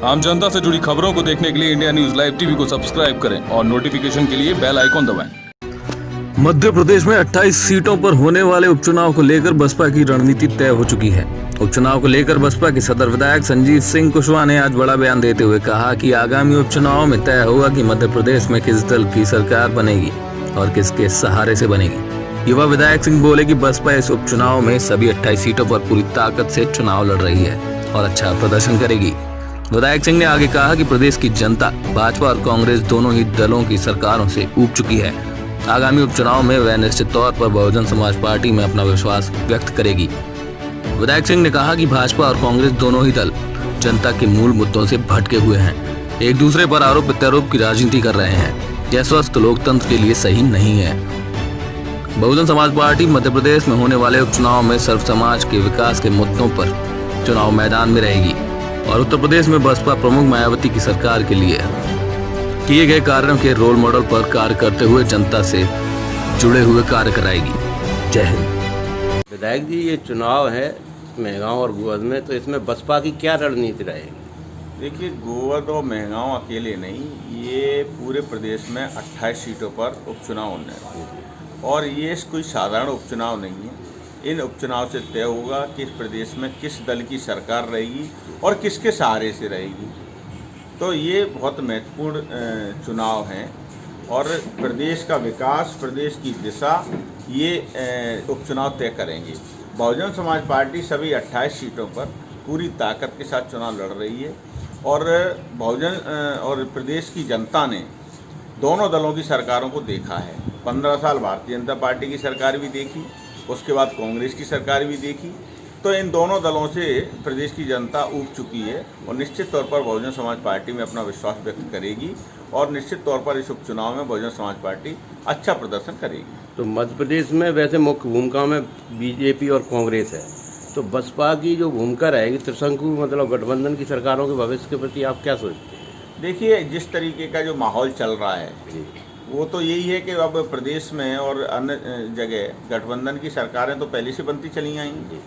आम जनता से जुड़ी खबरों को देखने के लिए इंडिया न्यूज लाइव टीवी को सब्सक्राइब करें और नोटिफिकेशन के लिए बेल आइकॉन दबाएं। मध्य प्रदेश में 28 सीटों पर होने वाले उपचुनाव को लेकर बसपा की रणनीति तय हो चुकी है। उपचुनाव को लेकर बसपा के सदर विधायक संजीव सिंह कुशवाहा ने आज बड़ा बयान देते हुए कहा कि आगामी उपचुनाव में तय होगा कि मध्य प्रदेश में किस दल की सरकार बनेगी और किसके सहारे से बनेगी। युवा विधायक सिंह बोले कि बसपा इस उपचुनाव में सभी 28 सीटों पर पूरी ताकत से चुनाव लड़ रही है और अच्छा प्रदर्शन करेगी। विधायक सिंह ने आगे कहा कि प्रदेश की जनता भाजपा और कांग्रेस दोनों ही दलों की सरकारों से ऊब चुकी है। आगामी उपचुनाव में वह निश्चित तौर पर बहुजन समाज पार्टी में अपना विश्वास व्यक्त करेगी। विधायक सिंह ने कहा कि भाजपा और कांग्रेस दोनों ही दल जनता के मूल मुद्दों से भटके हुए हैं, एक दूसरे पर आरोप प्रत्यारोप की राजनीति कर रहे हैं। यह स्वस्थ लोकतंत्र के लिए सही नहीं है। बहुजन समाज पार्टी मध्य प्रदेश में होने वाले उपचुनाव में सर्व समाज के विकास के मुद्दों पर चुनाव मैदान में रहेगी और उत्तर प्रदेश में बसपा प्रमुख मायावती की सरकार के लिए किए गए कार्यों के रोल मॉडल पर कार्य करते हुए जनता से जुड़े हुए कार्य कराएगी। जय हिंद। विधायक जी, ये चुनाव है मेहगांव और गोवध में, तो इसमें बसपा की क्या रणनीति रहेगी? देखिए, गोवध और मेहगांव अकेले नहीं, ये पूरे प्रदेश में 28 सीटों पर उपचुनाव होने हैं और ये कोई साधारण उपचुनाव नहीं है। इन उपचुनाव से तय होगा कि इस प्रदेश में किस दल की सरकार रहेगी और किसके सहारे से रहेगी। तो ये बहुत महत्वपूर्ण चुनाव हैं और प्रदेश का विकास, प्रदेश की दिशा ये उपचुनाव तय करेंगे। बहुजन समाज पार्टी सभी 28 सीटों पर पूरी ताकत के साथ चुनाव लड़ रही है और बहुजन और प्रदेश की जनता ने दोनों दलों की सरकारों को देखा है। 15 साल भारतीय जनता पार्टी की सरकार भी देखी, उसके बाद कांग्रेस की सरकार भी देखी। तो इन दोनों दलों से प्रदेश की जनता ऊब चुकी है और निश्चित तौर पर बहुजन समाज पार्टी में अपना विश्वास व्यक्त करेगी और निश्चित तौर पर इस उपचुनाव में बहुजन समाज पार्टी अच्छा प्रदर्शन करेगी। तो मध्य प्रदेश में वैसे मुख्य भूमिका में बीजेपी और कांग्रेस है, तो बसपा की जो भूमिका रहेगी त्रिशंकु मतलब गठबंधन की सरकारों के भविष्य के प्रति आप क्या सोचते हैं? देखिए, जिस तरीके का जो माहौल चल रहा है वो तो यही है कि अब प्रदेश में और अन्य जगह गठबंधन की सरकारें तो पहले से बनती चली आएंगी,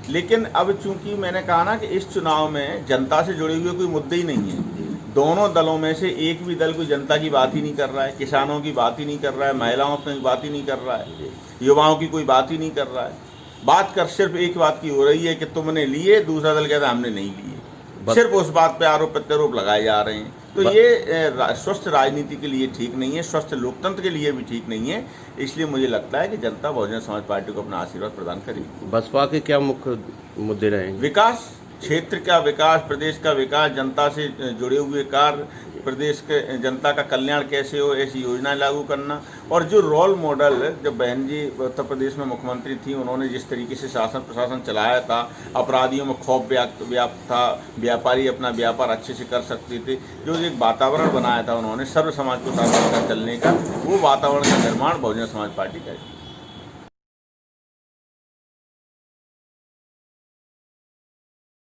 लेकिन अब चूंकि मैंने कहा ना कि इस चुनाव में जनता से जुड़े हुए कोई मुद्दे ही नहीं है। दोनों दलों में से एक भी दल कोई जनता की बात ही नहीं कर रहा है, किसानों की बात ही नहीं कर रहा है, महिलाओं की बात ही नहीं कर रहा है, युवाओं की कोई बात ही नहीं कर रहा है। बात कर सिर्फ एक बात की हो रही है कि तुमने लिए, दूसरा दल कहता है हमने नहीं लिए। सिर्फ उस बात पे आरोप प्रत्यारोप लगाए जा रहे हैं। तो ये स्वस्थ राजनीति के लिए ठीक नहीं है, स्वस्थ लोकतंत्र के लिए भी ठीक नहीं है। इसलिए मुझे लगता है कि जनता बहुजन समाज पार्टी को अपना आशीर्वाद प्रदान करेगी। बसपा के क्या मुख्य मुद्दे रहेंगे? विकास, क्षेत्र का विकास, प्रदेश का विकास, जनता से जुड़े हुए कार्य, प्रदेश के जनता का कल्याण कैसे हो ऐसी योजनाएं लागू करना। और जो रोल मॉडल जब बहन जी उत्तर प्रदेश में मुख्यमंत्री थी, उन्होंने जिस तरीके से शासन प्रशासन चलाया था, अपराधियों में खौफ व्याप्त था, व्यापारी अपना व्यापार अच्छे से कर सकते थे, जो एक वातावरण बनाया था उन्होंने सर्व समाज को साथ लेकर चलने का, वो वातावरण का निर्माण बहुजन समाज पार्टी करेगी।